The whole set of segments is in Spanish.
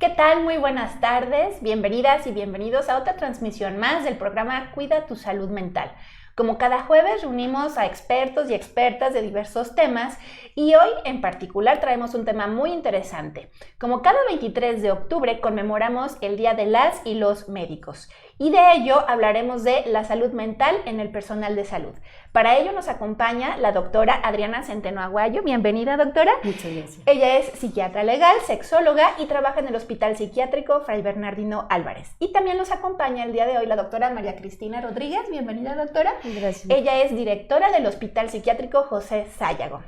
¿Qué tal? Muy buenas tardes, bienvenidas y bienvenidos a otra transmisión más del programa Cuida tu Salud Mental. Como cada jueves reunimos a expertos y expertas de diversos temas y hoy en particular traemos un tema muy interesante. Como cada 23 de octubre conmemoramos el Día de las y los médicos y de ello hablaremos de la salud mental en el personal de salud. Para ello nos acompaña la doctora Adriana Centeno Aguayo. Bienvenida, doctora. Muchas gracias. Ella es psiquiatra legal, sexóloga y trabaja en el Hospital Psiquiátrico Fray Bernardino Álvarez. Y también nos acompaña el día de hoy la doctora María Cristina Rodríguez. Bienvenida, doctora. Gracias. Ella es directora del Hospital Psiquiátrico José Sayago.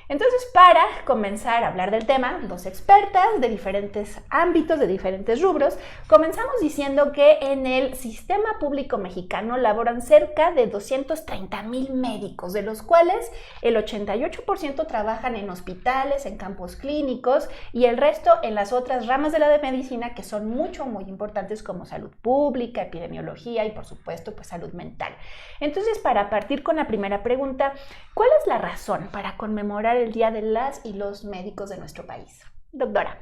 Entonces, para comenzar a hablar del tema, dos expertas de diferentes ámbitos, de diferentes rubros, comenzamos diciendo que en el sistema público mexicano laboran cerca de 230,000 médicos, de los cuales el 88% trabajan en hospitales, en campos clínicos y el resto en las otras ramas de la medicina que son muy importantes como salud pública, epidemiología y por supuesto pues salud mental. Entonces, para partir con la primera pregunta, ¿cuál es la razón para conmemorar el Día de las y los médicos de nuestro país? Doctora.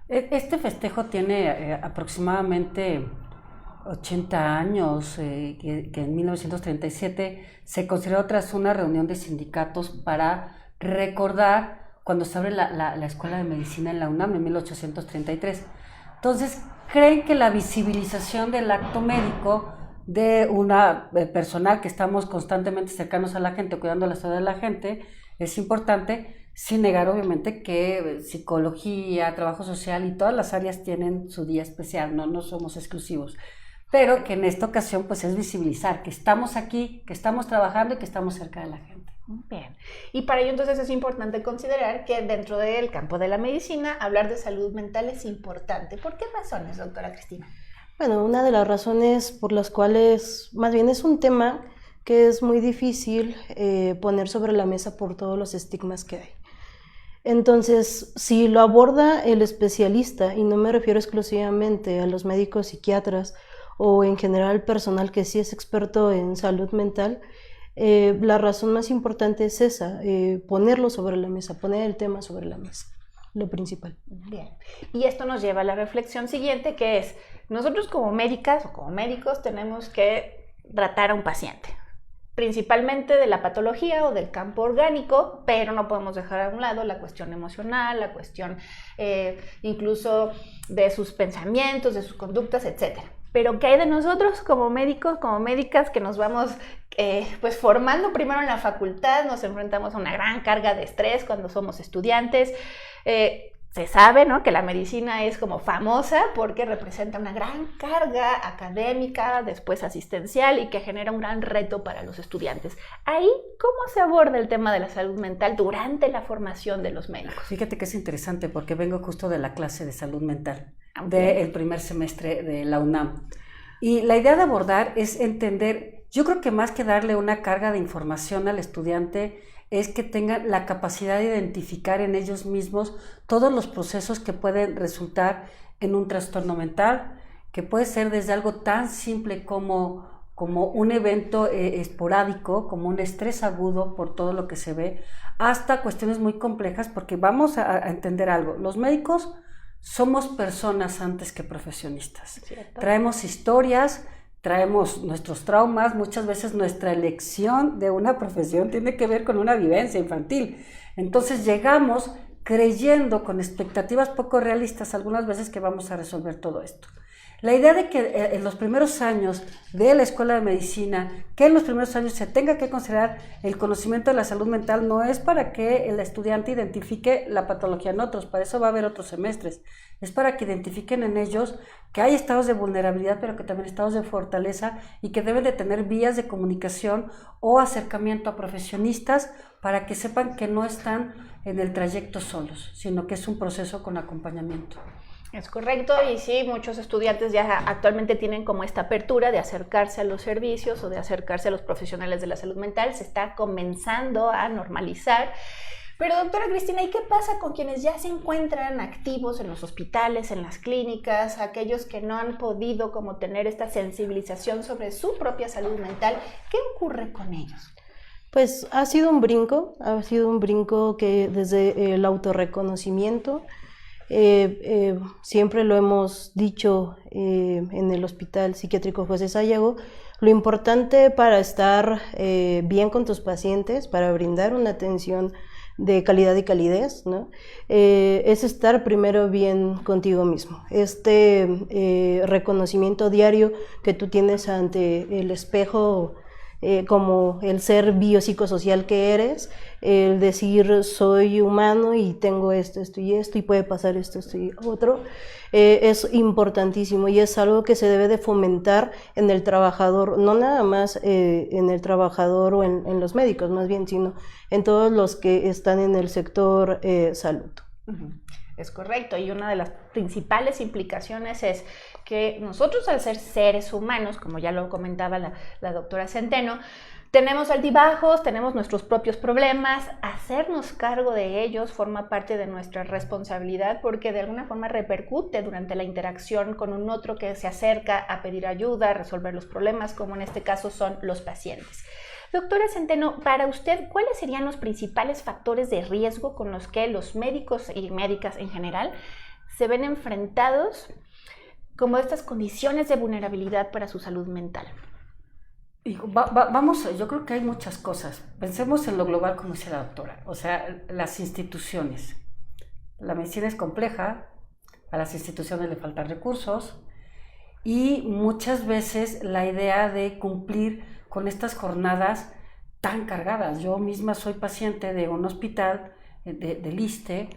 Este festejo tiene aproximadamente 80 años, que en 1937 se consideró tras una reunión de sindicatos para recordar cuando se abre la Escuela de Medicina en la UNAM en 1833. Entonces, creen que la visibilización del acto médico de una personal que estamos constantemente cercanos a la gente, cuidando la salud de la gente, es importante, sin negar obviamente que psicología, trabajo social y todas las áreas tienen su día especial, no somos exclusivos, pero que en esta ocasión pues es visibilizar que estamos aquí, que estamos trabajando y que estamos cerca de la gente. Bien, y para ello entonces es importante considerar que dentro del campo de la medicina hablar de salud mental es importante. ¿Por qué razones, doctora Cristina? Bueno, una de las razones por las cuales, más bien es un tema que es muy difícil poner sobre la mesa por todos los estigmas que hay. Entonces, si lo aborda el especialista, y no me refiero exclusivamente a los médicos psiquiatras o en general personal que sí es experto en salud mental, la razón más importante es esa, ponerlo sobre la mesa, poner el tema sobre la mesa, lo principal. Bien, y esto nos lleva a la reflexión siguiente, que es, nosotros como médicas o como médicos tenemos que tratar a un paciente, principalmente de la patología o del campo orgánico, pero no podemos dejar a un lado la cuestión emocional, la cuestión incluso de sus pensamientos, de sus conductas, etc. Pero ¿qué hay de nosotros como médicos, como médicas que nos vamos pues formando primero en la facultad? Nos enfrentamos a una gran carga de estrés cuando somos estudiantes. Se sabe, ¿no?, que la medicina es como famosa porque representa una gran carga académica, después asistencial y que genera un gran reto para los estudiantes. Ahí, ¿cómo se aborda el tema de la salud mental durante la formación de los médicos? Fíjate que es interesante porque vengo justo de la clase de salud mental, del primer semestre de la UNAM. Y la idea de abordar es entender, yo creo que más que darle una carga de información al estudiante, es que tengan la capacidad de identificar en ellos mismos todos los procesos que pueden resultar en un trastorno mental, que puede ser desde algo tan simple como un evento esporádico, como un estrés agudo por todo lo que se ve, hasta cuestiones muy complejas, porque vamos a entender algo, los médicos somos personas antes que profesionistas. ¿Cierto? Traemos historias, traemos nuestros traumas, muchas veces nuestra elección de una profesión tiene que ver con una vivencia infantil. Entonces llegamos creyendo con expectativas poco realistas algunas veces que vamos a resolver todo esto. La idea de que en los primeros años de la Escuela de Medicina, que en los primeros años se tenga que considerar el conocimiento de la salud mental, no es para que el estudiante identifique la patología en otros, para eso va a haber otros semestres, es para que identifiquen en ellos que hay estados de vulnerabilidad, pero que también estados de fortaleza y que deben de tener vías de comunicación o acercamiento a profesionistas para que sepan que no están en el trayecto solos, sino que es un proceso con acompañamiento. Es correcto, y sí, muchos estudiantes ya actualmente tienen como esta apertura de acercarse a los servicios o de acercarse a los profesionales de la salud mental. Se está comenzando a normalizar. Pero doctora Cristina, ¿y qué pasa con quienes ya se encuentran activos en los hospitales, en las clínicas, aquellos que no han podido como tener esta sensibilización sobre su propia salud mental? ¿Qué ocurre con ellos? Pues ha sido un brinco que desde el autorreconocimiento Siempre lo hemos dicho en el Hospital Psiquiátrico José Sayago, lo importante para estar bien con tus pacientes, para brindar una atención de calidad y calidez, ¿no? Es estar primero bien contigo mismo. Reconocimiento diario que tú tienes ante el espejo, como el ser biopsicosocial que eres, el decir soy humano y tengo esto y esto y puede pasar esto y otro, es importantísimo y es algo que se debe de fomentar en el trabajador, no nada más en el trabajador o en los médicos más bien, sino en todos los que están en el sector salud. Es correcto, y una de las principales implicaciones es que nosotros, al ser seres humanos, como ya lo comentaba la doctora Centeno, tenemos altibajos, tenemos nuestros propios problemas. Hacernos cargo de ellos forma parte de nuestra responsabilidad, porque de alguna forma repercute durante la interacción con un otro que se acerca a pedir ayuda, a resolver los problemas, como en este caso son los pacientes. Doctora Centeno, para usted, ¿cuáles serían los principales factores de riesgo con los que los médicos y médicas en general se ven enfrentados como estas condiciones de vulnerabilidad para su salud mental? Vamos, yo creo que hay muchas cosas. Pensemos en lo global, como dice la doctora, o sea, las instituciones. La medicina es compleja, a las instituciones le faltan recursos y muchas veces la idea de cumplir con estas jornadas tan cargadas. Yo misma soy paciente de un hospital del ISSSTE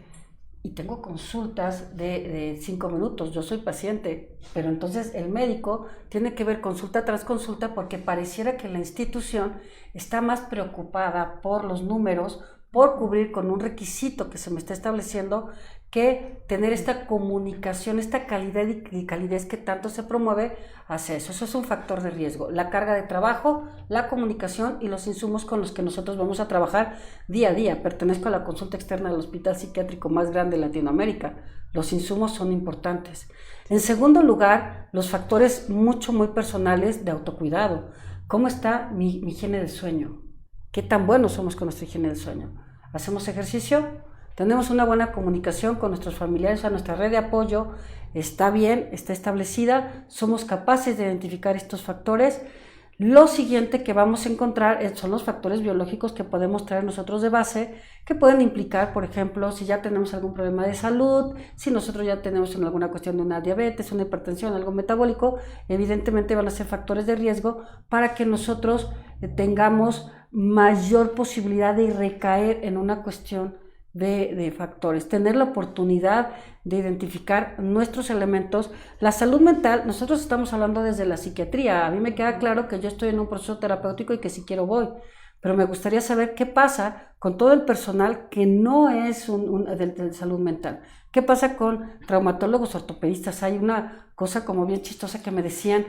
y tengo consultas de 5 minutos. Yo soy paciente, pero entonces el médico tiene que ver consulta tras consulta, porque pareciera que la institución está más preocupada por los números, por cubrir con un requisito que se me está estableciendo, que tener esta comunicación, esta calidad y calidez que tanto se promueve hacia eso. Eso es un factor de riesgo. La carga de trabajo, la comunicación y los insumos con los que nosotros vamos a trabajar día a día. Pertenezco a la consulta externa del hospital psiquiátrico más grande de Latinoamérica. Los insumos son importantes. En segundo lugar, los factores muy personales de autocuidado. ¿Cómo está mi higiene del sueño? ¿Qué tan buenos somos con nuestra higiene del sueño? ¿Hacemos ejercicio? ¿Tenemos una buena comunicación con nuestros familiares? ¿A nuestra red de apoyo está bien, está establecida? ¿Somos capaces de identificar estos factores? Lo siguiente que vamos a encontrar son los factores biológicos que podemos traer nosotros de base, que pueden implicar, por ejemplo, si ya tenemos algún problema de salud, si nosotros ya tenemos alguna cuestión de una diabetes, una hipertensión, algo metabólico, evidentemente van a ser factores de riesgo para que nosotros tengamos mayor posibilidad de recaer en una cuestión de factores, tener la oportunidad de identificar nuestros elementos. La salud mental, nosotros estamos hablando desde la psiquiatría. A mí me queda claro que yo estoy en un proceso terapéutico y que si quiero voy, pero me gustaría saber qué pasa con todo el personal que no es de salud mental. ¿Qué pasa con traumatólogos, ortopedistas? Hay una cosa como bien chistosa que me decían: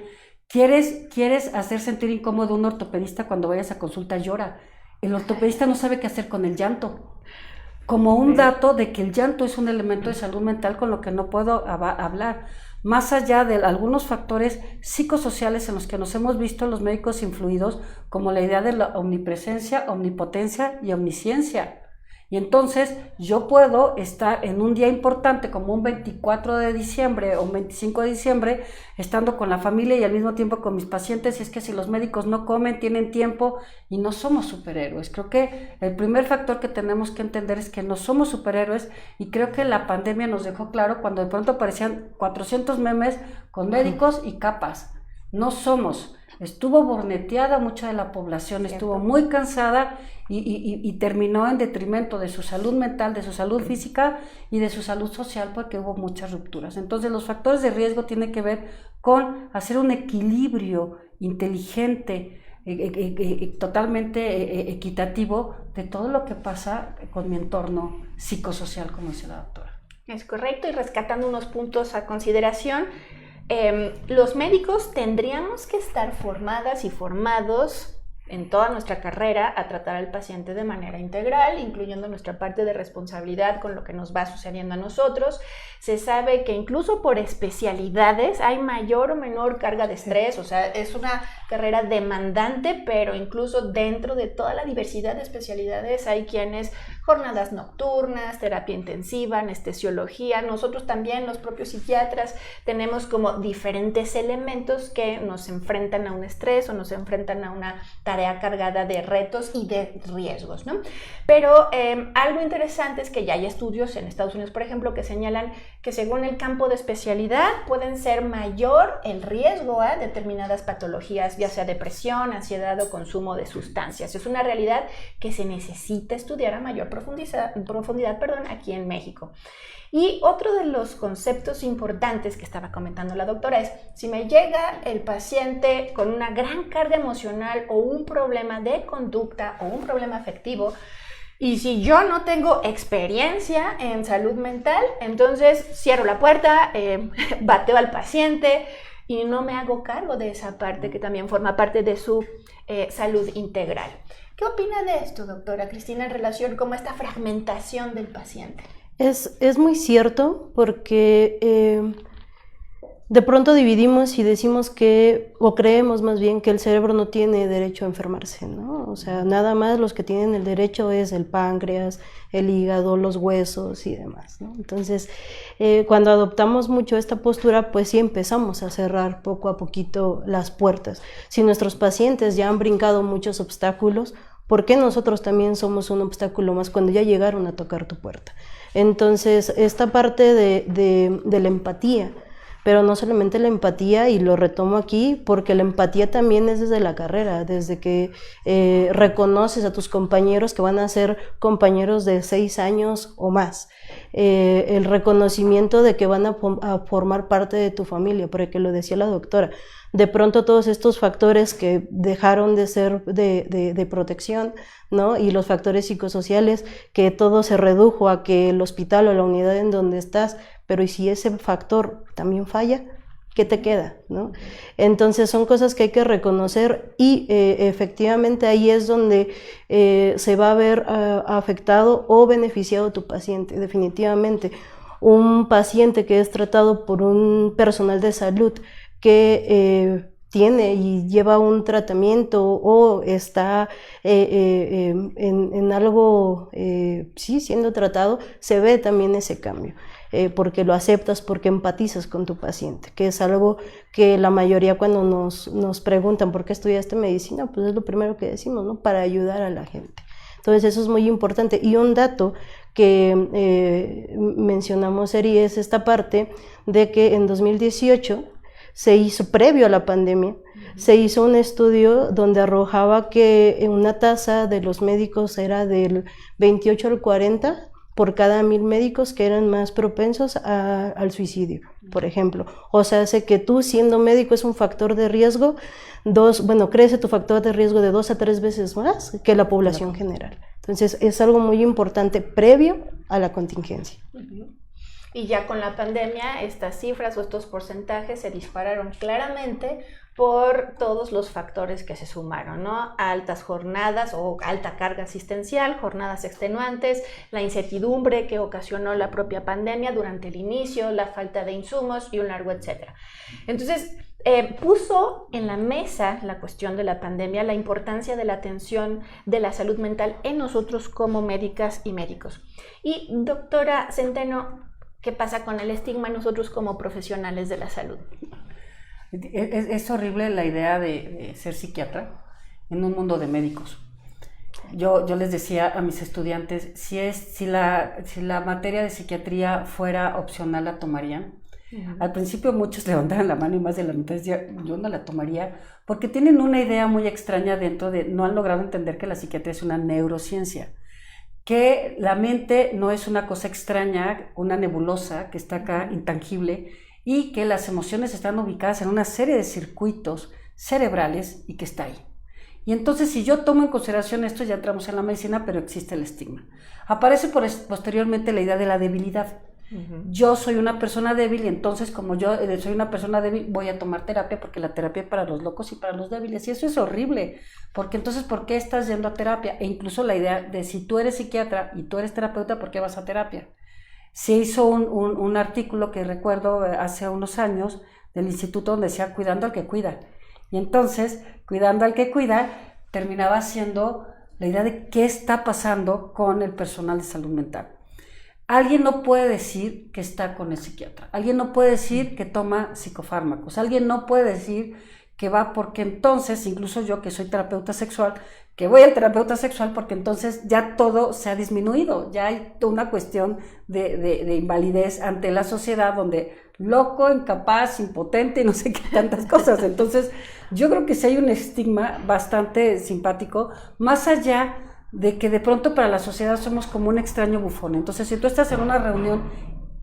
¿quieres hacer sentir incómodo a un ortopedista? Cuando vayas a consulta llora. El ortopedista no sabe qué hacer con el llanto. Como un dato de que el llanto es un elemento de salud mental con lo que no puedo hablar. Más allá de algunos factores psicosociales en los que nos hemos visto los médicos influidos, como la idea de la omnipresencia, omnipotencia y omnisciencia. Y entonces yo puedo estar en un día importante como un 24 de diciembre o un 25 de diciembre, estando con la familia y al mismo tiempo con mis pacientes. Y es que si los médicos no comen, tienen tiempo, y no somos superhéroes. Creo que el primer factor que tenemos que entender es que no somos superhéroes, y creo que la pandemia nos dejó claro cuando de pronto aparecían 400 memes con médicos y capas. No somos. Estuvo borneteada mucha de la población, estuvo muy cansada y terminó en detrimento de su salud mental, de su salud física y de su salud social, porque hubo muchas rupturas. Entonces los factores de riesgo tienen que ver con hacer un equilibrio inteligente, totalmente equitativo de todo lo que pasa con mi entorno psicosocial, como dice la doctora. Es correcto, y rescatando unos puntos a consideración, los médicos tendríamos que estar formadas y formados en toda nuestra carrera a tratar al paciente de manera integral, incluyendo nuestra parte de responsabilidad con lo que nos va sucediendo a nosotros. Se sabe que incluso por especialidades hay mayor o menor carga de estrés, o sea, es una carrera demandante, pero incluso dentro de toda la diversidad de especialidades hay quienes jornadas nocturnas, terapia intensiva, anestesiología. Nosotros también, los propios psiquiatras, tenemos como diferentes elementos que nos enfrentan a un estrés o nos enfrentan a una tarea cargada de retos y de riesgos, ¿no? Pero algo interesante es que ya hay estudios en Estados Unidos, por ejemplo, que señalan que según el campo de especialidad pueden ser mayor el riesgo a determinadas patologías, ya sea depresión, ansiedad o consumo de sustancias. Es una realidad que se necesita estudiar a mayor profundidad, aquí en México. Y otro de los conceptos importantes que estaba comentando la doctora es, si me llega el paciente con una gran carga emocional o un problema de conducta o un problema afectivo, y si yo no tengo experiencia en salud mental, entonces cierro la puerta, bateo al paciente y no me hago cargo de esa parte que también forma parte de su salud integral. ¿Qué opina de esto, doctora Cristina, en relación con esta fragmentación del paciente? Es muy cierto porque de pronto dividimos y decimos que, o creemos más bien, que el cerebro no tiene derecho a enfermarse, ¿no? O sea, nada más los que tienen el derecho es el páncreas, el hígado, los huesos y demás, ¿no? Entonces, cuando adoptamos mucho esta postura, pues sí empezamos a cerrar poco a poquito las puertas. Si nuestros pacientes ya han brincado muchos obstáculos, ¿por qué nosotros también somos un obstáculo más cuando ya llegaron a tocar tu puerta? Entonces, esta parte de la empatía, pero no solamente la empatía, y lo retomo aquí, porque la empatía también es desde la carrera, desde que reconoces a tus compañeros que van a ser compañeros de 6 años o más, el reconocimiento de que van a formar parte de tu familia, porque lo decía la doctora, de pronto todos estos factores que dejaron de ser de protección, ¿no? Y los factores psicosociales, que todo se redujo a que el hospital o la unidad en donde estás, pero ¿y si ese factor también falla? ¿Qué te queda, ¿no? Entonces son cosas que hay que reconocer y efectivamente ahí es donde se va a ver afectado o beneficiado tu paciente, definitivamente. Un paciente que es tratado por un personal de salud que tiene y lleva un tratamiento o está en algo, sí, siendo tratado, se ve también ese cambio. Porque lo aceptas, porque empatizas con tu paciente, que es algo que la mayoría cuando nos preguntan ¿por qué estudiaste medicina? Pues es lo primero que decimos, ¿no? Para ayudar a la gente. Entonces eso es muy importante. Y un dato que mencionamos, Eri, es esta parte de que en 2018 se hizo, previo a la pandemia, se hizo un estudio donde arrojaba que una tasa de los médicos era del 28 al 40 por cada 1000 médicos que eran más propensos al suicidio, por ejemplo. O sea, hace que tú siendo médico es un factor de riesgo, crece tu factor de riesgo de 2 a 3 veces más que la población general. Entonces, es algo muy importante previo a la contingencia. Y ya con la pandemia, estas cifras o estos porcentajes se dispararon claramente por todos los factores que se sumaron, ¿no? Altas jornadas o alta carga asistencial, jornadas extenuantes, la incertidumbre que ocasionó la propia pandemia durante el inicio, la falta de insumos y un largo etcétera. Entonces, puso en la mesa la cuestión de la pandemia, la importancia de la atención de la salud mental en nosotros como médicas y médicos. Y doctora Centeno, ¿qué pasa con el estigma nosotros como profesionales de la salud? Es horrible la idea de ser psiquiatra en un mundo de médicos. Yo les decía a mis estudiantes, si la materia de psiquiatría fuera opcional, ¿la tomarían? Al principio muchos levantaban la mano y más de la mitad decían, yo no la tomaría, porque tienen una idea muy extraña no han logrado entender que la psiquiatría es una neurociencia, que la mente no es una cosa extraña, una nebulosa que está acá, intangible, y que las emociones están ubicadas en una serie de circuitos cerebrales y que está ahí. Y entonces, si yo tomo en consideración esto, ya entramos en la medicina, pero existe el estigma. Aparece posteriormente la idea de la debilidad. Yo soy una persona débil y entonces como yo soy una persona débil voy a tomar terapia porque la terapia es para los locos y para los débiles y eso es horrible, porque entonces ¿por qué estás yendo a terapia? E incluso la idea de si tú eres psiquiatra y tú eres terapeuta, ¿por qué vas a terapia? Se hizo un artículo que recuerdo hace unos años del instituto donde decía cuidando al que cuida y entonces cuidando al que cuida terminaba siendo la idea de qué está pasando con el personal de salud mental. Alguien no puede decir que está con el psiquiatra, alguien no puede decir que toma psicofármacos, alguien no puede decir que va porque entonces, incluso yo que soy terapeuta sexual, que voy al terapeuta sexual porque entonces ya todo se ha disminuido, ya hay una cuestión de invalidez ante la sociedad donde loco, incapaz, impotente y no sé qué tantas cosas. Entonces yo creo que sí hay un estigma bastante simpático, más allá de que de pronto para la sociedad somos como un extraño bufón. Entonces, si tú estás en una reunión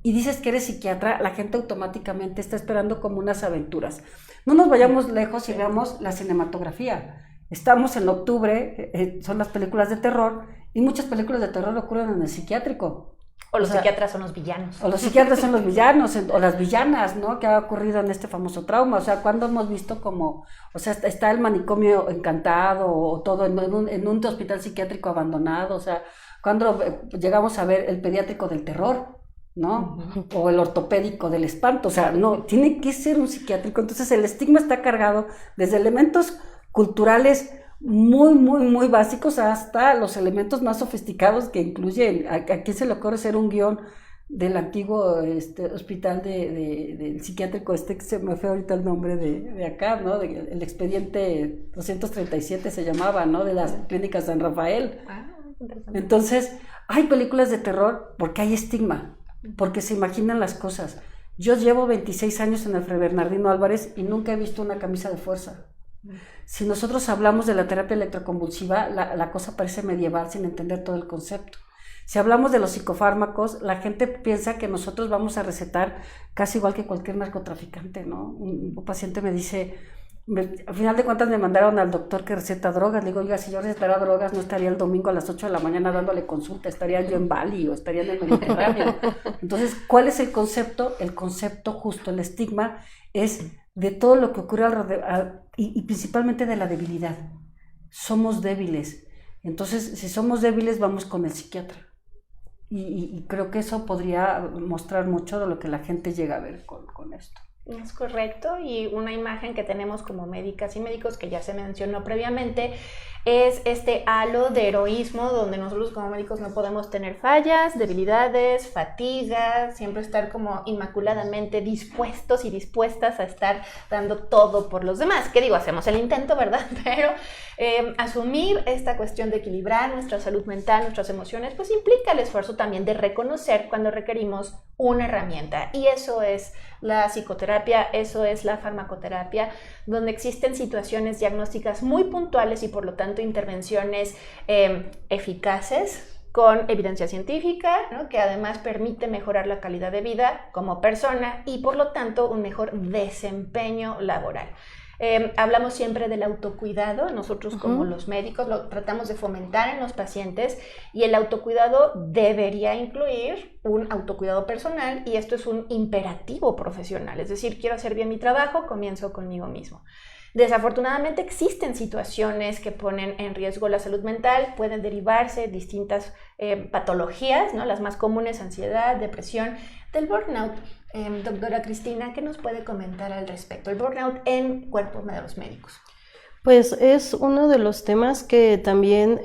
y dices que eres psiquiatra, la gente automáticamente está esperando como unas aventuras. No nos vayamos lejos y veamos la cinematografía. Estamos en octubre, son las películas de terror, y muchas películas de terror ocurren en el psiquiátrico. O los psiquiatras son los villanos. O los psiquiatras son los villanos, o las villanas, ¿no? Que ha ocurrido en este famoso trauma. O sea, cuando hemos visto como, o sea, está el manicomio encantado, o todo en un hospital psiquiátrico abandonado. O sea, cuando llegamos a ver el pediátrico del terror, ¿no? O el ortopédico del espanto. O sea, no, tiene que ser un psiquiátrico. Entonces, el estigma está cargado desde elementos culturales muy básicos hasta los elementos más sofisticados que incluyen, ¿a quién se le ocurre hacer un guión del antiguo hospital del psiquiátrico que se me fue ahorita el nombre de acá, ¿no? El expediente 237 se llamaba, ¿no? De las clínicas San Rafael. Entonces, hay películas de terror porque hay estigma, porque se imaginan las cosas. Yo llevo 26 años en el Fray Bernardino Álvarez y nunca he visto una camisa de fuerza. Si nosotros hablamos de la terapia electroconvulsiva, la cosa parece medieval sin entender todo el concepto. Si hablamos de los psicofármacos, la gente piensa que nosotros vamos a recetar casi igual que cualquier narcotraficante, ¿no? Un paciente me dice, al final de cuentas me mandaron al doctor que receta drogas. Le digo, oiga, si yo recetara drogas no estaría el domingo a las 8 de la mañana dándole consulta, estaría yo en Bali o estaría en el Mediterráneo. Entonces, ¿cuál es el concepto? El concepto justo, el estigma es de todo lo que ocurre alrededor y principalmente de la debilidad. Somos débiles. Entonces, si somos débiles, vamos con el psiquiatra. Y creo que eso podría mostrar mucho de lo que la gente llega a ver con esto. Es correcto, y una imagen que tenemos como médicas y médicos, que ya se mencionó previamente, es este halo de heroísmo donde nosotros como médicos no podemos tener fallas, debilidades, fatiga, siempre estar como inmaculadamente dispuestos y dispuestas a estar dando todo por los demás. ¿Qué digo? Hacemos el intento, ¿verdad? Pero asumir esta cuestión de equilibrar nuestra salud mental, nuestras emociones, pues implica el esfuerzo también de reconocer cuando requerimos una herramienta, y eso es la psicoterapia, eso es la farmacoterapia, donde existen situaciones diagnósticas muy puntuales y por lo tanto intervenciones eficaces con evidencia científica, ¿no? Que además permite mejorar la calidad de vida como persona y por lo tanto un mejor desempeño laboral. Hablamos siempre del autocuidado, nosotros como los médicos lo tratamos de fomentar en los pacientes, y el autocuidado debería incluir un autocuidado personal, y esto es un imperativo profesional, es decir, quiero hacer bien mi trabajo, comienzo conmigo mismo. Desafortunadamente existen situaciones que ponen en riesgo la salud mental, pueden derivarse distintas patologías, ¿no? Las más comunes, ansiedad, depresión, del burnout. Doctora Cristina, ¿qué nos puede comentar al respecto? El burnout en cuerpos de los médicos. Pues es uno de los temas que también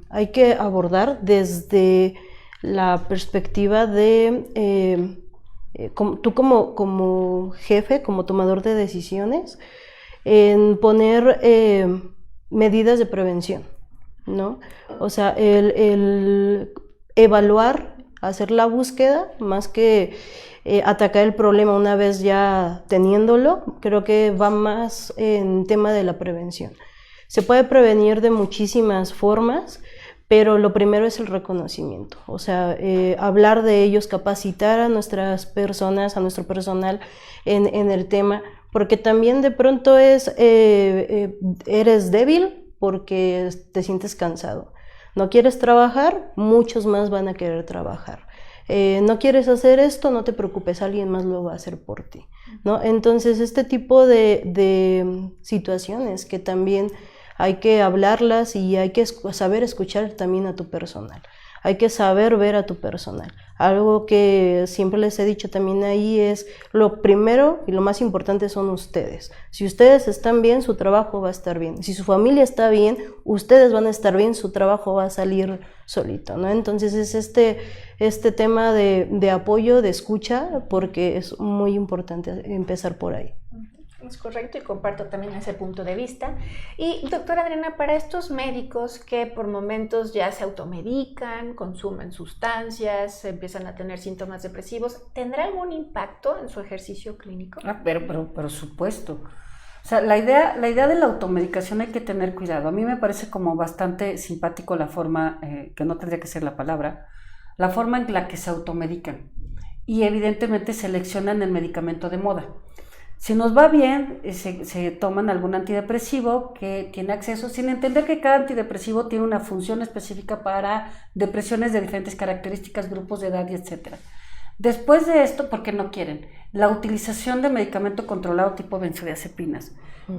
hay que abordar desde la perspectiva de tú como jefe, como tomador de decisiones, en poner medidas de prevención, ¿no? O sea, el evaluar, hacer la búsqueda, más que atacar el problema una vez ya teniéndolo, creo que va más en tema de la prevención. Se puede prevenir de muchísimas formas, pero lo primero es el reconocimiento, o sea, hablar de ellos, capacitar a nuestras personas, a nuestro personal en el tema, porque también de pronto eres débil porque te sientes cansado. No quieres trabajar, muchos más van a querer trabajar. no quieres hacer esto, no te preocupes, alguien más lo va a hacer por ti, ¿no? Entonces, este tipo de situaciones que también hay que hablarlas y hay que saber escuchar también a tu personal. Hay que saber ver a tu personal. Algo que siempre les he dicho también ahí es, lo primero y lo más importante son ustedes. Si ustedes están bien, su trabajo va a estar bien. Si su familia está bien, ustedes van a estar bien, su trabajo va a salir solito, ¿no? Entonces es este tema de apoyo, de escucha, porque es muy importante empezar por ahí. Es correcto y comparto también ese punto de vista. Y doctora Adriana, para estos médicos que por momentos ya se automedican, consumen sustancias, empiezan a tener síntomas depresivos, ¿tendrá algún impacto en su ejercicio clínico? Pero supuesto. O sea, la idea de la automedicación hay que tener cuidado. A mí me parece como bastante simpático la forma, que no tendría que ser la palabra, la forma en la que se automedican. Y evidentemente seleccionan el medicamento de moda. Si nos va bien, se toman algún antidepresivo que tiene acceso, sin entender que cada antidepresivo tiene una función específica para depresiones de diferentes características, grupos de edad y etc. Después de esto, ¿por qué no quieren? La utilización de medicamento controlado tipo benzodiazepinas.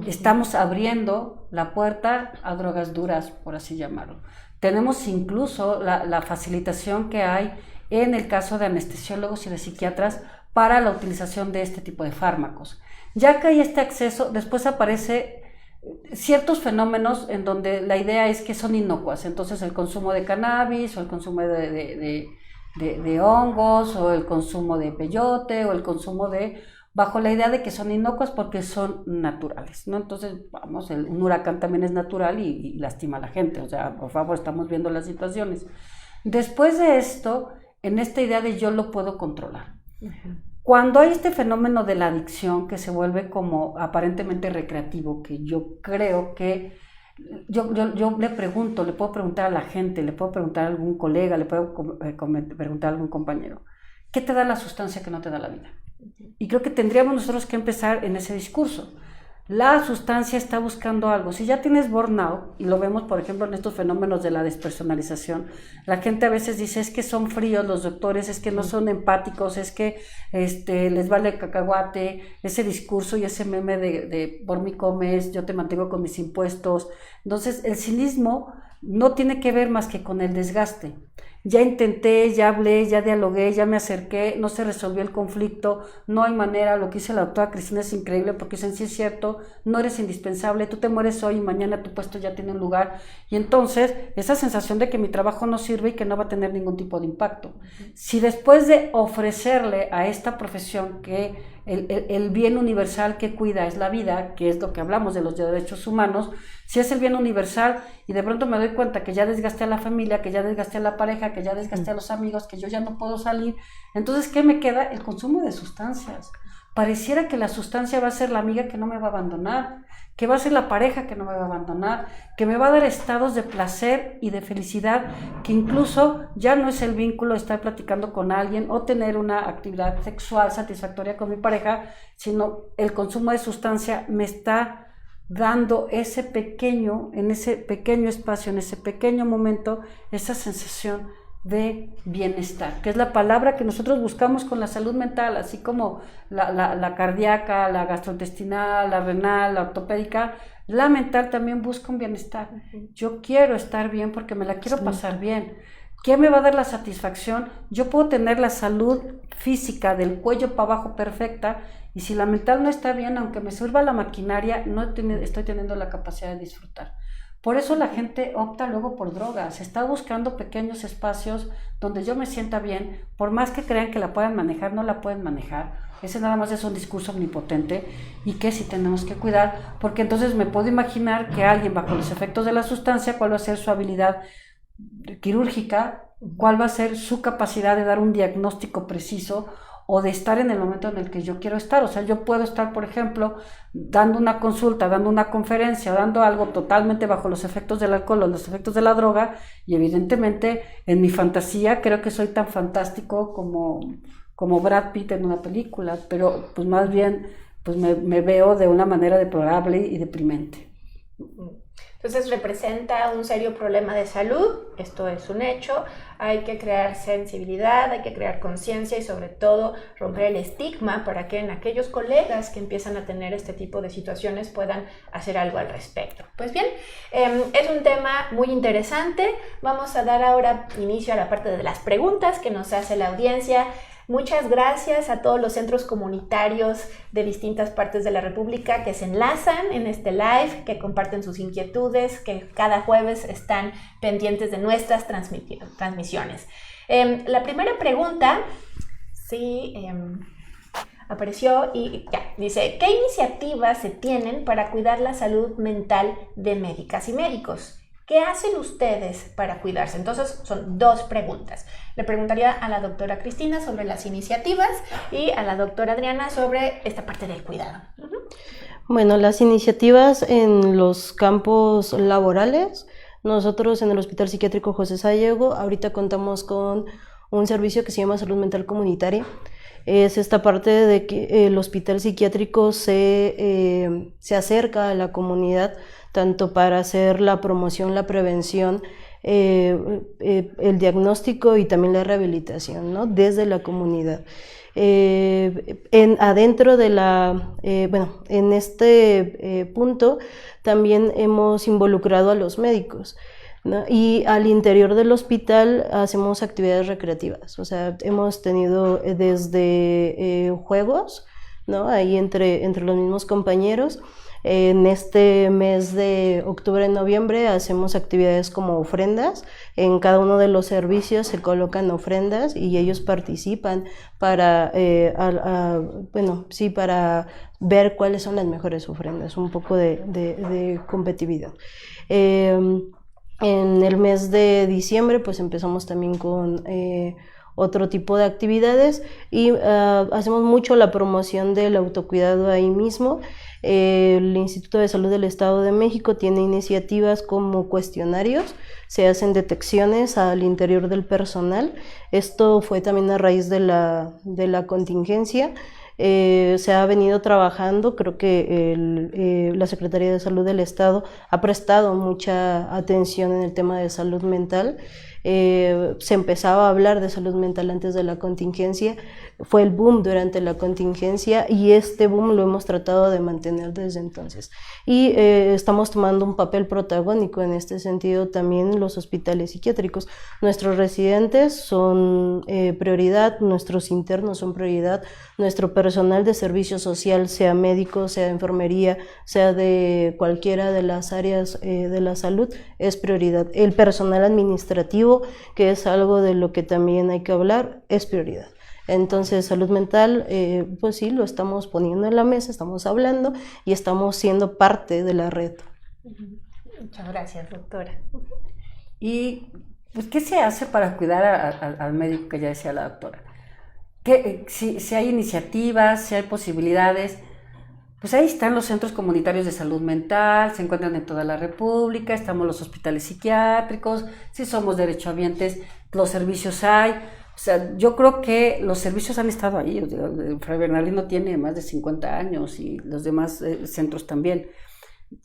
Estamos abriendo la puerta a drogas duras, por así llamarlo. Tenemos incluso la facilitación que hay en el caso de anestesiólogos y de psiquiatras para la utilización de este tipo de fármacos. Ya que hay este acceso, después aparece ciertos fenómenos en donde la idea es que son inocuas. Entonces el consumo de cannabis o el consumo de hongos o el consumo de peyote o el consumo bajo la idea de que son inocuas porque son naturales, ¿no? Entonces, vamos, un huracán también es natural y lastima a la gente. O sea, por favor, estamos viendo las situaciones. Después de esto, en esta idea de yo lo puedo controlar. Cuando hay este fenómeno de la adicción que se vuelve como aparentemente recreativo, que yo creo que yo le puedo preguntar a la gente, le puedo preguntar a algún colega, le puedo preguntar a algún compañero, ¿qué te da la sustancia que no te da la vida? Y creo que tendríamos nosotros que empezar en ese discurso. La sustancia está buscando algo. Si ya tienes burnout, y lo vemos por ejemplo en estos fenómenos de la despersonalización, la gente a veces dice es que son fríos los doctores, es que no son empáticos, es que les vale cacahuate, ese discurso y ese meme de por mí comes, yo te mantengo con mis impuestos. Entonces el cinismo no tiene que ver más que con el desgaste. Ya intenté, ya hablé, ya dialogué, ya me acerqué, no se resolvió el conflicto, no hay manera. Lo que dice la doctora Cristina es increíble porque dicen, sí es cierto, no eres indispensable, tú te mueres hoy y mañana tu puesto ya tiene un lugar. Y entonces, esa sensación de que mi trabajo no sirve y que no va a tener ningún tipo de impacto. Si después de ofrecerle a esta profesión que el bien universal que cuida es la vida, que es lo que hablamos de los derechos humanos, si es el bien universal y de pronto me doy cuenta que ya desgasté a la familia, que ya desgasté a la pareja, que ya desgasté a los amigos, que yo ya no puedo salir, entonces ¿qué me queda? El consumo de sustancias. Pareciera que la sustancia va a ser la amiga que no me va a abandonar, que va a ser la pareja que no me va a abandonar, que me va a dar estados de placer y de felicidad, que incluso ya no es el vínculo estar platicando con alguien o tener una actividad sexual satisfactoria con mi pareja, sino el consumo de sustancia me está dando en ese pequeño espacio, en ese pequeño momento, esa sensación de bienestar, que es la palabra que nosotros buscamos con la salud mental, así como la cardíaca, la gastrointestinal, la renal, la ortopédica. La mental también busca un bienestar. Yo quiero estar bien porque me la quiero pasar bien. ¿Qué me va a dar la satisfacción? Yo puedo tener la salud física del cuello para abajo perfecta y si la mental no está bien, aunque me sirva la maquinaria, no estoy teniendo la capacidad de disfrutar. Por eso la gente opta luego por drogas, está buscando pequeños espacios donde yo me sienta bien, por más que crean que la puedan manejar, no la pueden manejar. Ese nada más es un discurso omnipotente y que sí tenemos que cuidar, porque entonces me puedo imaginar que alguien bajo los efectos de la sustancia, cuál va a ser su habilidad quirúrgica, cuál va a ser su capacidad de dar un diagnóstico preciso o de estar en el momento en el que yo quiero estar. O sea, yo puedo estar, por ejemplo, dando una consulta, dando una conferencia, dando algo totalmente bajo los efectos del alcohol o los efectos de la droga, y evidentemente en mi fantasía creo que soy tan fantástico como Brad Pitt en una película, pero pues más bien pues me veo de una manera deplorable y deprimente. Entonces representa un serio problema de salud, esto es un hecho, hay que crear sensibilidad, hay que crear conciencia y sobre todo romper el estigma para que en aquellos colegas que empiezan a tener este tipo de situaciones puedan hacer algo al respecto. Pues bien, es un tema muy interesante, vamos a dar ahora inicio a la parte de las preguntas que nos hace la audiencia. Muchas gracias a todos los centros comunitarios de distintas partes de la República que se enlazan en este live, que comparten sus inquietudes, que cada jueves están pendientes de nuestras transmisiones. La primera pregunta, sí, apareció y ya, dice, ¿qué iniciativas se tienen para cuidar la salud mental de médicas y médicos? ¿Qué hacen ustedes para cuidarse? Entonces, son dos preguntas. Le preguntaría a la doctora Cristina sobre las iniciativas y a la doctora Adriana sobre esta parte del cuidado. Bueno, las iniciativas en los campos laborales, nosotros en el Hospital Psiquiátrico José Sayego, ahorita contamos con un servicio que se llama Salud Mental Comunitaria. Es esta parte de que el hospital psiquiátrico se acerca a la comunidad tanto para hacer la promoción, la prevención, el diagnóstico y también la rehabilitación, ¿no? Desde la comunidad. Adentro de en este punto también hemos involucrado a los médicos, ¿no? Y al interior del hospital hacemos actividades recreativas, o sea, hemos tenido desde juegos, ¿no? Ahí entre los mismos compañeros. En este mes de octubre-noviembre hacemos actividades como ofrendas. En cada uno de los servicios se colocan ofrendas y ellos participan para, para ver cuáles son las mejores ofrendas, un poco de competitividad. En el mes de diciembre pues empezamos también con otro tipo de actividades y hacemos mucho la promoción del autocuidado ahí mismo. El Instituto de Salud del Estado de México tiene iniciativas como cuestionarios, se hacen detecciones al interior del personal. Esto fue también a raíz de la contingencia. Se ha venido trabajando, creo que la Secretaría de Salud del Estado ha prestado mucha atención en el tema de salud mental. Se empezaba a hablar de salud mental antes de la contingencia, fue el boom durante la contingencia y este boom lo hemos tratado de mantener desde entonces. Y estamos tomando un papel protagónico en este sentido también los hospitales psiquiátricos. Nuestros residentes son prioridad, nuestros internos son prioridad, nuestro personal de servicio social, sea médico, sea de enfermería, sea de cualquiera de las áreas de la salud, es prioridad. El personal administrativo, que es algo de lo que también hay que hablar, es prioridad. Entonces, salud mental, pues sí, lo estamos poniendo en la mesa, estamos hablando y estamos siendo parte de la red. Muchas gracias, doctora. Y, pues, ¿qué se hace para cuidar al médico que ya decía la doctora? Si hay iniciativas, si hay posibilidades, pues ahí están los centros comunitarios de salud mental, se encuentran en toda la República, estamos los hospitales psiquiátricos, si somos derechohabientes, los servicios hay. O sea, yo creo que los servicios han estado ahí. Fray Bernardino tiene más de 50 años y los demás centros también.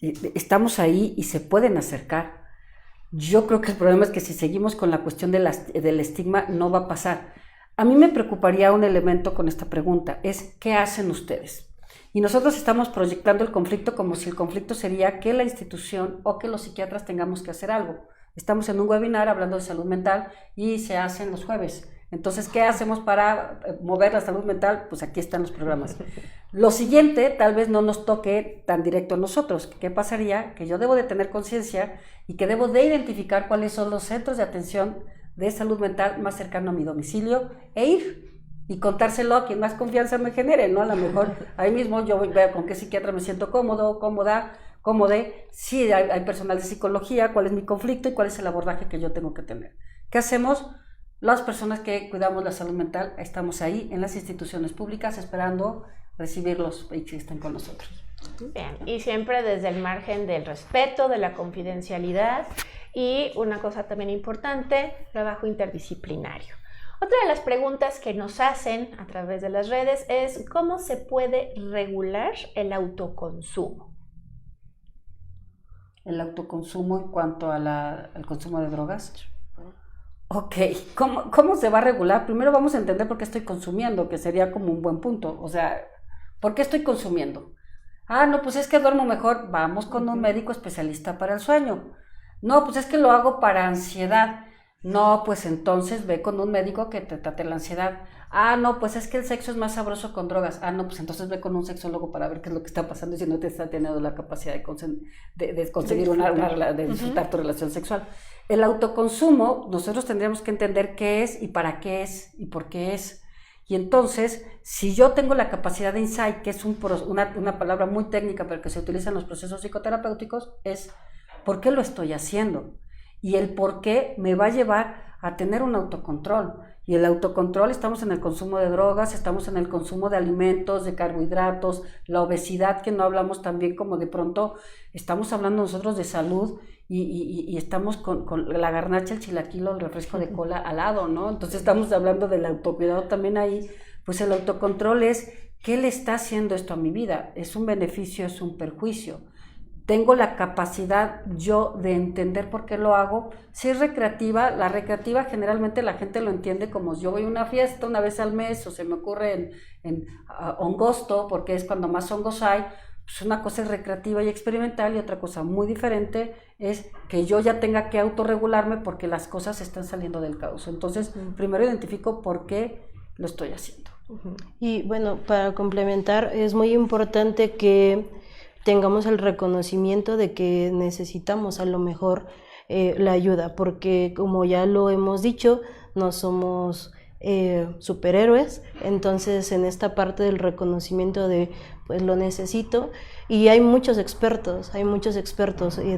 Estamos ahí y se pueden acercar. Yo creo que el problema es que si seguimos con la cuestión del estigma, no va a pasar. A mí me preocuparía un elemento con esta pregunta, es ¿qué hacen ustedes? Y nosotros estamos proyectando el conflicto como si el conflicto sería que la institución o que los psiquiatras tengamos que hacer algo. Estamos en un webinar hablando de salud mental y se hacen los jueves. Entonces, ¿qué hacemos para mover la salud mental? Pues aquí están los programas. Lo siguiente, tal vez no nos toque tan directo a nosotros. ¿Qué pasaría? Que yo debo de tener conciencia y que debo de identificar cuáles son los centros de atención de salud mental más cercano a mi domicilio e ir y contárselo a quien más confianza me genere, ¿no? A lo mejor ahí mismo yo veo con qué psiquiatra me siento cómodo, cómoda, si hay personal de psicología, cuál es mi conflicto y cuál es el abordaje que yo tengo que tener. ¿Qué hacemos? Las personas que cuidamos la salud mental estamos ahí en las instituciones públicas esperando recibirlos y que estén con nosotros. Bien, y siempre desde el margen del respeto, de la confidencialidad y una cosa también importante, trabajo interdisciplinario. Otra de las preguntas que nos hacen a través de las redes es ¿cómo se puede regular el autoconsumo? el autoconsumo en cuanto al consumo de drogas? Ok, ¿cómo se va a regular? Primero vamos a entender por qué estoy consumiendo, que sería como un buen punto. O sea, ¿por qué estoy consumiendo? No, pues es que duermo mejor. Vamos con un médico especialista para el sueño. No, pues es que lo hago para ansiedad. No, pues entonces ve con un médico que te trate la ansiedad. No, pues es que el sexo es más sabroso con drogas. No, pues entonces ve con un sexólogo para ver qué es lo que está pasando y si no te está teniendo la capacidad de conseguir de disfrutar tu relación sexual. El autoconsumo, nosotros tendríamos que entender qué es y para qué es y por qué es. Y entonces, si yo tengo la capacidad de insight, que es una palabra muy técnica pero que se utiliza en los procesos psicoterapéuticos, es ¿por qué lo estoy haciendo? Y el por qué me va a llevar a tener un autocontrol. Y el autocontrol, estamos en el consumo de drogas, estamos en el consumo de alimentos, de carbohidratos, la obesidad, que no hablamos también como de pronto, estamos hablando nosotros de salud y estamos con la garnacha, el chilaquilo, el refresco de cola al lado, ¿no? Entonces estamos hablando del autocuidado también ahí. Pues el autocontrol es, ¿qué le está haciendo esto a mi vida? ¿Es un beneficio, es un perjuicio? Tengo la capacidad yo de entender por qué lo hago. Si es recreativa, la recreativa generalmente la gente lo entiende como yo voy a una fiesta una vez al mes o se me ocurre en hongosto, porque es cuando más hongos hay. Pues una cosa es recreativa y experimental y otra cosa muy diferente es que yo ya tenga que autorregularme porque las cosas están saliendo del caos. Entonces, primero identifico por qué lo estoy haciendo. Y bueno, para complementar, es muy importante que tengamos el reconocimiento de que necesitamos a lo mejor la ayuda, porque como ya lo hemos dicho, no somos superhéroes, entonces en esta parte del reconocimiento de pues lo necesito, y hay muchos expertos,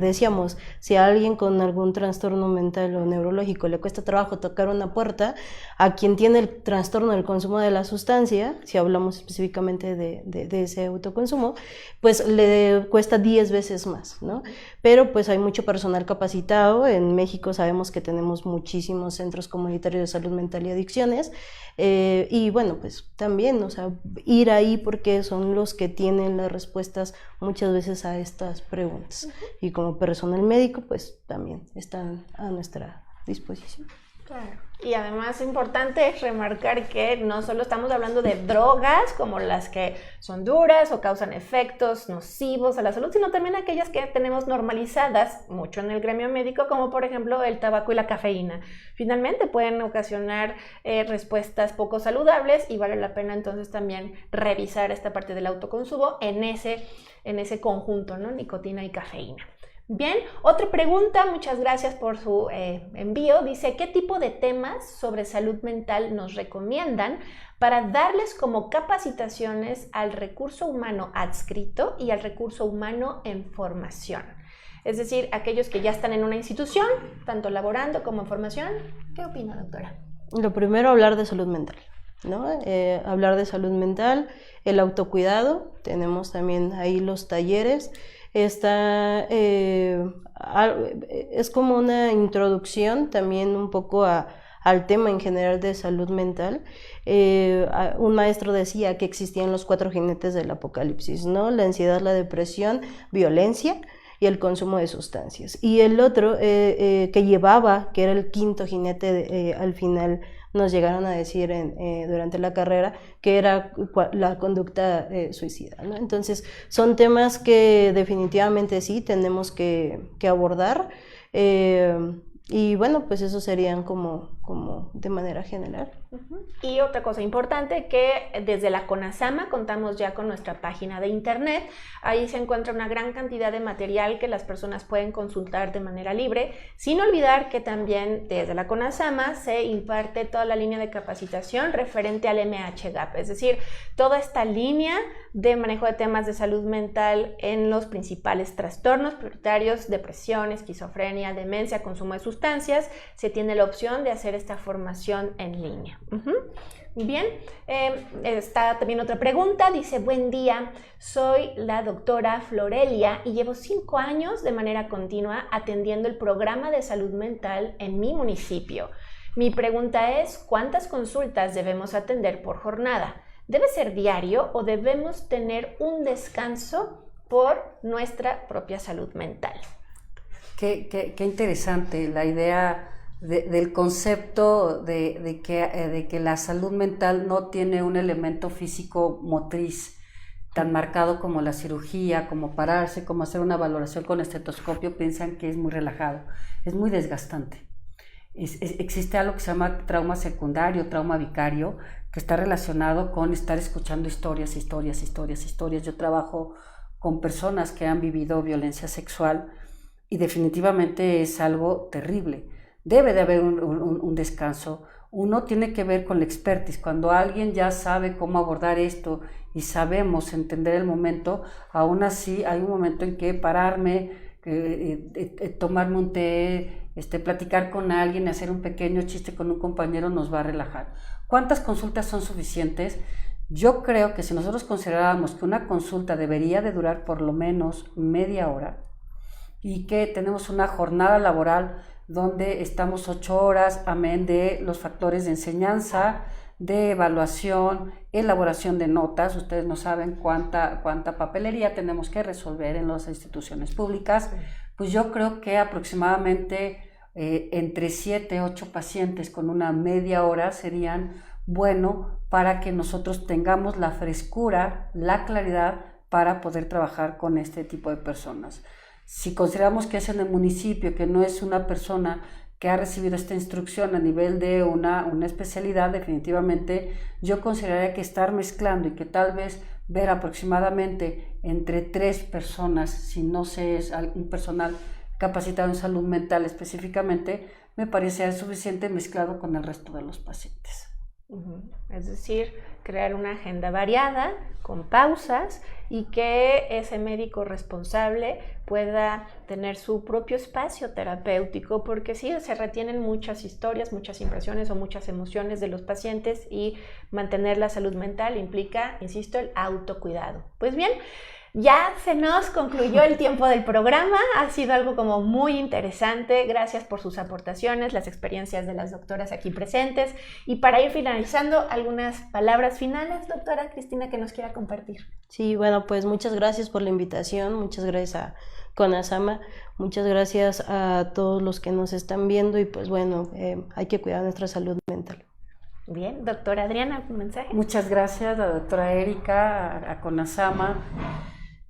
decíamos, si a alguien con algún trastorno mental o neurológico le cuesta trabajo tocar una puerta, a quien tiene el trastorno del consumo de la sustancia, si hablamos específicamente de ese autoconsumo, pues le cuesta 10 veces más, ¿no? Pero pues hay mucho personal capacitado. En México sabemos que tenemos muchísimos centros comunitarios de salud mental y adicciones, y bueno, pues también, o sea, ir ahí porque son los que tienen las respuestas muchas veces a estas preguntas. Y como personal médico, pues también están a nuestra disposición. Claro. Y además importante remarcar que no solo estamos hablando de drogas como las que son duras o causan efectos nocivos a la salud, sino también aquellas que tenemos normalizadas mucho en el gremio médico, como por ejemplo el tabaco y la cafeína. Finalmente pueden ocasionar respuestas poco saludables y vale la pena entonces también revisar esta parte del autoconsumo en ese conjunto, ¿no? Nicotina y cafeína. Bien, otra pregunta, muchas gracias por su envío. Dice, ¿qué tipo de temas sobre salud mental nos recomiendan para darles como capacitaciones al recurso humano adscrito y al recurso humano en formación? Es decir, aquellos que ya están en una institución, tanto laborando como en formación. ¿Qué opina, doctora? Lo primero, hablar de salud mental, ¿no? Hablar de salud mental, el autocuidado, tenemos también ahí los talleres. Es como una introducción también un poco al tema en general de salud mental. Un maestro decía que existían los 4 jinetes del apocalipsis, ¿no? La ansiedad, la depresión, violencia y el consumo de sustancias. Y el otro que llevaba, que era el 5.º jinete, al final nos llegaron a decir durante la carrera, que era la conducta suicida, ¿no? Entonces, son temas que definitivamente sí tenemos que abordar, y bueno, pues eso serían como de manera general. Y otra cosa importante, que desde la CONASAMA contamos ya con nuestra página de internet. Ahí se encuentra una gran cantidad de material que las personas pueden consultar de manera libre, sin olvidar que también desde la CONASAMA se imparte toda la línea de capacitación referente al MHGAP, es decir, toda esta línea de manejo de temas de salud mental en los principales trastornos prioritarios: depresión, esquizofrenia, demencia, consumo de sustancias. Se tiene la opción de hacer esta formación en línea. Bien, está también otra pregunta, dice, buen día, soy la doctora Florelia y llevo 5 años de manera continua atendiendo el programa de salud mental en mi municipio. Mi pregunta es, ¿cuántas consultas debemos atender por jornada? ¿Debe ser diario o debemos tener un descanso por nuestra propia salud mental? Qué interesante la idea del concepto de que la salud mental no tiene un elemento físico motriz tan marcado como la cirugía, como pararse, como hacer una valoración con estetoscopio. Piensan que es muy relajado, es muy desgastante. Existe algo que se llama trauma secundario, trauma vicario, que está relacionado con estar escuchando historias. Yo trabajo con personas que han vivido violencia sexual y definitivamente es algo terrible. Debe de haber un descanso. Uno tiene que ver con la expertise. Cuando alguien ya sabe cómo abordar esto y sabemos entender el momento, aún así hay un momento en que pararme, tomarme un té, platicar con alguien, hacer un pequeño chiste con un compañero nos va a relajar. ¿Cuántas consultas son suficientes? Yo creo que si nosotros consideráramos que una consulta debería de durar por lo menos media hora y que tenemos una jornada laboral donde estamos 8 horas, amén de los factores de enseñanza, de evaluación, elaboración de notas. Ustedes no saben cuánta papelería tenemos que resolver en las instituciones públicas. Pues yo creo que aproximadamente entre 7 8 pacientes con una media hora serían bueno para que nosotros tengamos la frescura, la claridad para poder trabajar con este tipo de personas. Si consideramos que es en el municipio, que no es una persona que ha recibido esta instrucción a nivel de una especialidad, definitivamente yo consideraría que estar mezclando y que tal vez ver aproximadamente entre 3 personas, si no se es un personal capacitado en salud mental específicamente, me parece suficiente mezclado con el resto de los pacientes. Es decir, crear una agenda variada, con pausas, y que ese médico responsable pueda tener su propio espacio terapéutico, porque sí, se retienen muchas historias, muchas impresiones o muchas emociones de los pacientes, y mantener la salud mental implica, insisto, el autocuidado. Pues bien, ya se nos concluyó el tiempo del programa, ha sido algo como muy interesante. Gracias por sus aportaciones, las experiencias de las doctoras aquí presentes. Y para ir finalizando, algunas palabras finales, doctora Cristina, que nos quiera compartir. Sí, bueno, pues muchas gracias por la invitación, muchas gracias a CONASAMA, muchas gracias a todos los que nos están viendo y pues bueno, hay que cuidar nuestra salud mental. Bien, doctora Adriana, ¿un mensaje? Muchas gracias a la doctora Erika, a CONASAMA.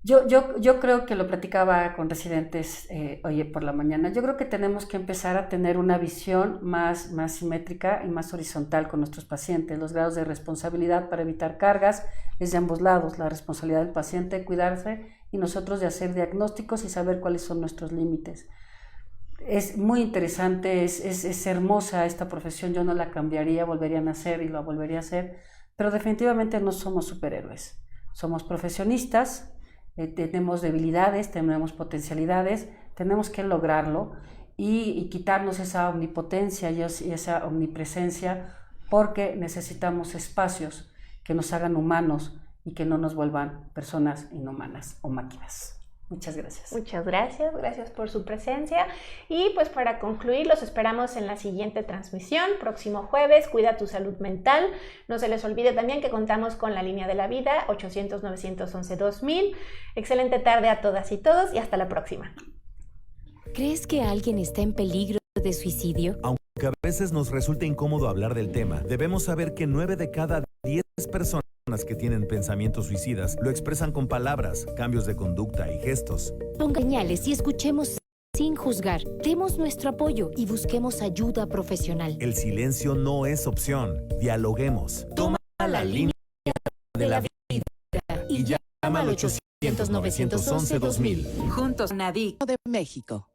Yo creo que lo platicaba con residentes hoy por la mañana. Yo creo que tenemos que empezar a tener una visión más simétrica y más horizontal con nuestros pacientes. Los grados de responsabilidad para evitar cargas es de ambos lados. La responsabilidad del paciente de cuidarse y nosotros de hacer diagnósticos y saber cuáles son nuestros límites. Es muy interesante, es hermosa esta profesión. Yo no la cambiaría, volvería a nacer y la volvería a hacer, pero definitivamente no somos superhéroes. Somos profesionistas. Tenemos debilidades, tenemos potencialidades, tenemos que lograrlo y quitarnos esa omnipotencia y esa omnipresencia, porque necesitamos espacios que nos hagan humanos y que no nos vuelvan personas inhumanas o máquinas. Muchas gracias. Muchas gracias, gracias por su presencia. Y pues para concluir, los esperamos en la siguiente transmisión, próximo jueves. Cuida tu salud mental. No se les olvide también que contamos con la línea de la vida, 800-911-2000. Excelente tarde a todas y todos y hasta la próxima. ¿Crees que alguien está en peligro de suicidio? Aunque a veces nos resulte incómodo hablar del tema, debemos saber que 9 de cada 10 personas que tienen pensamientos suicidas lo expresan con palabras, cambios de conducta y gestos. Ponga señales y escuchemos sin juzgar. Demos nuestro apoyo y busquemos ayuda profesional. El silencio no es opción. Dialoguemos. Toma la línea de la vida y llama al 800-911-2000. Juntos, NADIC de México.